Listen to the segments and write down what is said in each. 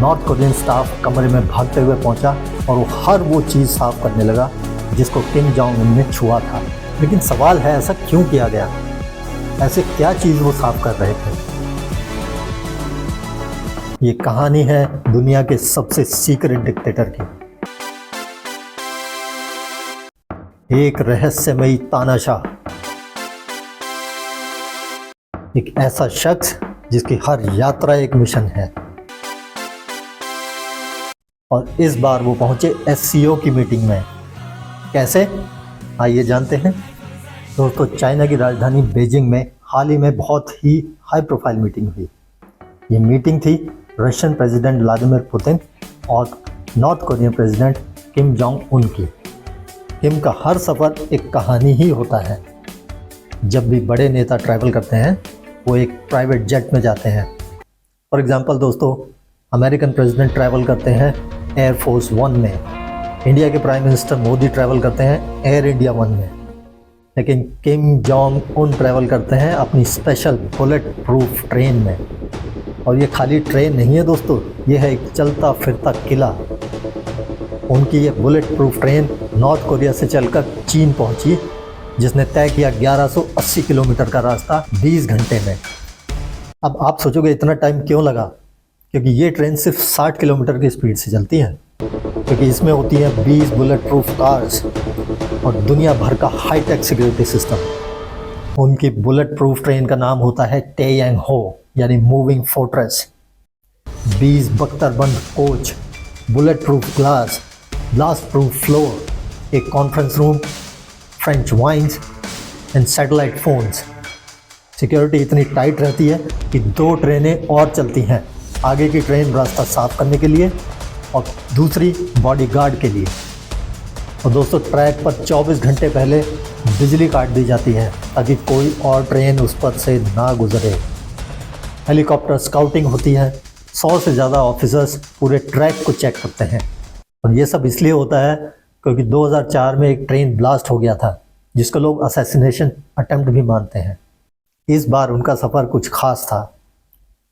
North Korean staff कमरे में भागते हुए पहुंचा और वो हर वो चीज़ साफ करने लगा जिसको किम जोंग उन ने छुआ था। लेकिन सवाल है, ऐसा क्यों किया गया? ऐसे क्या चीज़ वो साफ कर रहे थे? ये कहानी है दुनिया के सबसे सीक्रेट डिक्टेटर की। एक रहस्यमयी तानाशाह, एक ऐसा शख्स जिसकी हर यात्रा एक मिशन है। और इस बार वो पहुंचे एससीओ की मीटिंग में। कैसे? आइए जानते हैं। दोस्तों, चाइना की राजधानी बीजिंग में हाल ही में बहुत ही हाई प्रोफाइल मीटिंग हुई। ये मीटिंग थी रशियन प्रेसिडेंट व्लादिमीर पुतिन और north Korean president Kim Jong Un की। किम का हर सफ़र एक कहानी ही होता है। जब भी बड़े नेता ट्रैवल करते हैं वो एक प्राइवेट जेट में जाते हैं। फॉर एग्जांपल दोस्तों, अमेरिकन प्रेसिडेंट ट्रैवल करते हैं एयरफोर्स वन में, इंडिया के प्राइम मिनिस्टर मोदी ट्रैवल करते हैं एयर इंडिया वन में, लेकिन किम जोंग उन ट्रैवल करते हैं अपनी स्पेशल बुलेट प्रूफ ट्रेन में। और ये खाली ट्रेन नहीं है दोस्तों, ये है एक चलता फिरता किला। उनकी ये bullet proof train north Korea से चलकर चीन पहुंची, जिसने तय किया 1180 किलोमीटर का रास्ता 20 घंटे में। अब आप सोचोगे इतना टाइम क्यों लगा? क्योंकि ये ट्रेन सिर्फ 60 किलोमीटर की स्पीड से चलती है, क्योंकि इसमें होती हैं 20 बुलेट प्रूफ कार्स और दुनिया भर का हाईटेक सिक्योरिटी सिस्टम। उनकी बुलेट प्रूफ ट्रेन का नाम होता है टेयांग हो, यानी मूविंग फोर्ट्रेस। 20 बख्तरबंद coach, bullet proof glass, blast proof floor, एक conference room, French wines and satellite phones. Security इतनी टाइट रहती है कि 2 ट्रेनें और चलती हैं, आगे की ट्रेन रास्ता साफ करने के लिए और दूसरी बॉडीगार्ड के लिए। और दोस्तों, ट्रैक पर 24 घंटे पहले बिजली काट दी जाती है ताकि कोई और ट्रेन उस पर से ना गुजरे। हेलीकॉप्टर स्काउटिंग होती है, 100 से ज़्यादा ऑफिसर्स पूरे ट्रैक को चेक करते हैं। और ये सब इसलिए होता है क्योंकि 2004 में एक ट्रेन ब्लास्ट हो गया था, जिसको लोग असैसिनेशन अटेम्प्ट भी मानते हैं। इस बार उनका सफ़र कुछ खास था।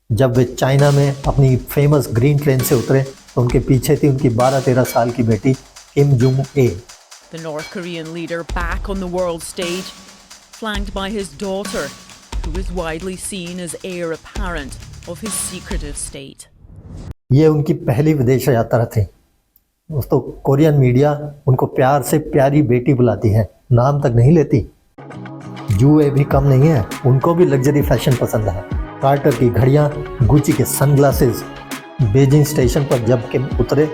जब वे चाइना में अपनी फेमस ग्रीन ट्रेन से उतरे तो उनके पीछे थी उनकी 12-13 साल की बेटी Kim Jong A. The North Korean leader back on the world stage, flanked by his daughter, who is widely seen as heir apparent of his secretive state. ये उनकी पहली विदेश यात्रा थी। दोस्तों, कोरियन मीडिया उनको प्यार से प्यारी बेटी बुलाती है, नाम तक नहीं लेती। जुए भी कम नहीं है, उनको भी लग्जरी फैशन पसंद है। कार्टर की घड़ियाँ, गुची के सनग्लासेस। बीजिंग स्टेशन पर जब किम उतरे,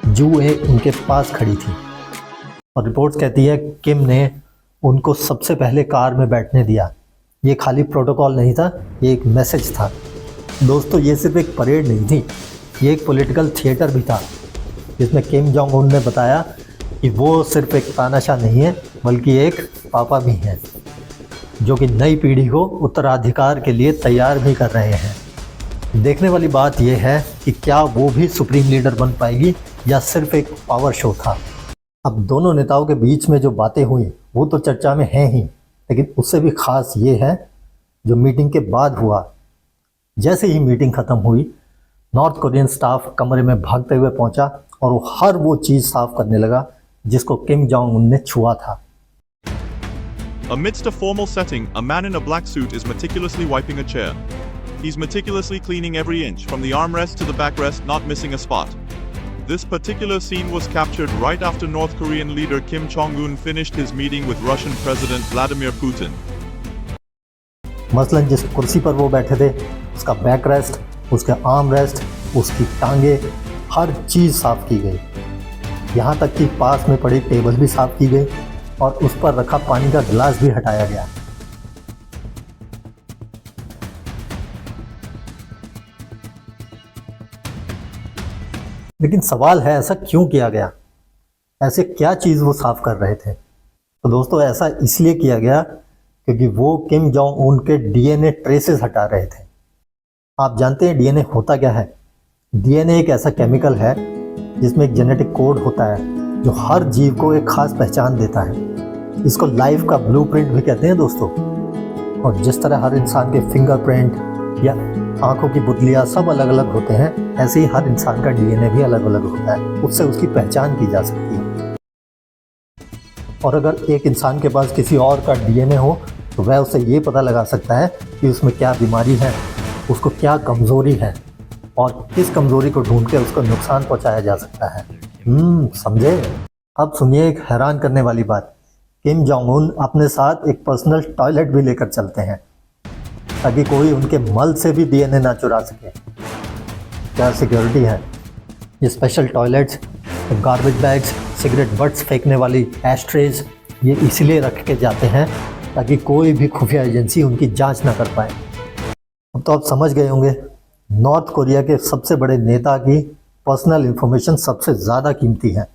जुए उनके पास खड़ी थी और रिपोर्ट्स कहती है किम ने उनको सबसे पहले कार में बैठने दिया। ये खाली प्रोटोकॉल नहीं था, ये एक मैसेज था। दोस्तों, ये सिर्फ एक परेड नहीं थी, ये एक पॉलिटिकल थिएटर भी था, जिसमें किम जोंग उन ने बताया कि वो सिर्फ एक तानाशाह नहीं है, बल्कि एक पापा भी हैं, जो कि नई पीढ़ी को उत्तराधिकार के लिए तैयार भी कर रहे हैं। देखने वाली बात यह है कि क्या वो भी सुप्रीम लीडर बन पाएगी या सिर्फ एक पावर शो था। अब दोनों नेताओं के बीच में जो बातें हुई वो तो चर्चा में हैं ही, लेकिन उससे भी खास ये है जो मीटिंग के बाद हुआ। जैसे ही मीटिंग ख़त्म हुई, नॉर्थ कोरियन स्टाफ कमरे में भागते हुए पहुंचा और वो हर वो चीज़ साफ करने लगा जिसको किम जोंग उन ने छुआ था। Amidst a formal setting, a man in a black suit is meticulously wiping a chair. He's meticulously cleaning every inch, from the armrest to the backrest, not missing a spot. This particular scene was captured right after North Korean leader Kim Jong-un finished his meeting with Russian President Vladimir Putin. मसलन जिस कुर्सी पर वो बैठे थे, उसका backrest, उसके armrest, उसकी टांगे, हर चीज़ साफ की गई। यहाँ तक कि पास में पड़ी टेबल भी साफ की गई और उस पर रखा पानी का गिलास भी हटाया गया। लेकिन सवाल है, ऐसा क्यों किया गया? ऐसे क्या चीज़ वो साफ कर रहे थे? तो दोस्तों, ऐसा इसलिए किया गया क्योंकि वो किम जोंग उन के डीएनए ट्रेसेस हटा रहे थे। आप जानते हैं डीएनए होता क्या है? डीएनए एक ऐसा केमिकल है जिसमें एक जेनेटिक कोड होता है जो हर जीव को एक खास पहचान देता है। इसको लाइफ का ब्लूप्रिंट भी कहते हैं दोस्तों। और जिस तरह हर इंसान के फिंगरप्रिंट या आंखों की पुतलियाँ सब अलग अलग होते हैं, ऐसे ही हर इंसान का डीएनए भी अलग अलग होता है, उससे उसकी पहचान की जा सकती है। और अगर एक इंसान के पास किसी और का डीएनए हो तो वह उसे ये पता लगा सकता है कि उसमें क्या बीमारी है, उसको क्या कमज़ोरी है और किस कमज़ोरी को ढूंढ के उसको नुकसान पहुंचाया जा सकता है। समझे? अब सुनिए एक हैरान करने वाली बात। किम जोंग उन अपने साथ एक पर्सनल टॉयलेट भी लेकर चलते हैं ताकि कोई उनके मल से भी डीएनए ना चुरा सके। क्या सिक्योरिटी है। ये special toilets, garbage bags, cigarette butts फेंकने वाली एस्ट्रेज, ये इसलिए रख के जाते हैं ताकि कोई भी खुफिया एजेंसी उनकी जांच ना कर पाए। अब तो आप समझ गए होंगे, नॉर्थ कोरिया के सबसे बड़े नेता की पर्सनल इन्फॉर्मेशन सबसे ज़्यादा कीमती है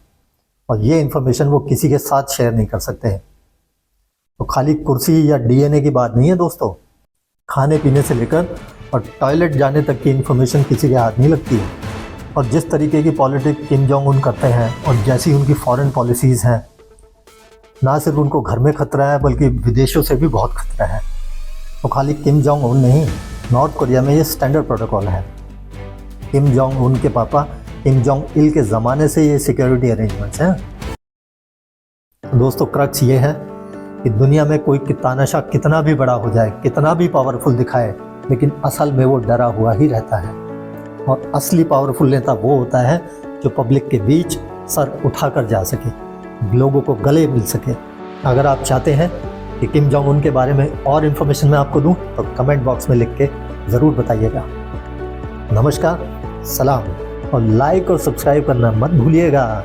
और ये इन्फॉर्मेशन वो किसी के साथ शेयर नहीं कर सकते हैं। तो खाली कुर्सी या डीएनए की बात नहीं है दोस्तों, खाने पीने से लेकर और टॉयलेट जाने तक की इन्फॉर्मेशन किसी के हाथ नहीं लगती है। और जिस तरीके की पॉलिटिक्स किम जोंग उन करते हैं और जैसी उनकी फॉरेन पॉलिसीज़ हैं, ना सिर्फ उनको घर में खतरा है बल्कि विदेशों से भी बहुत खतरा है। तो खाली किम जोंग उन नहीं, नॉर्थ कोरिया में ये स्टैंडर्ड प्रोटोकॉल है। किम जोंग उन के पापा किम जोंग इल के ज़माने से ये सिक्योरिटी अरेंजमेंट्स हैं। दोस्तों क्रक्स ये है कि दुनिया में कोई तानाशाह कितना भी बड़ा हो जाए, कितना भी पावरफुल दिखाए, लेकिन असल में वो डरा हुआ ही रहता है। और असली पावरफुल नेता वो होता है जो पब्लिक के बीच सर उठाकर जा सके, लोगों को गले मिल सके। अगर आप चाहते हैं कि किम जोंग उन के बारे में और इन्फॉर्मेशन मैं आपको दूं तो कमेंट बॉक्स में लिख के ज़रूर बताइएगा। नमस्कार, सलाम और लाइक और सब्सक्राइब करना मत भूलिएगा।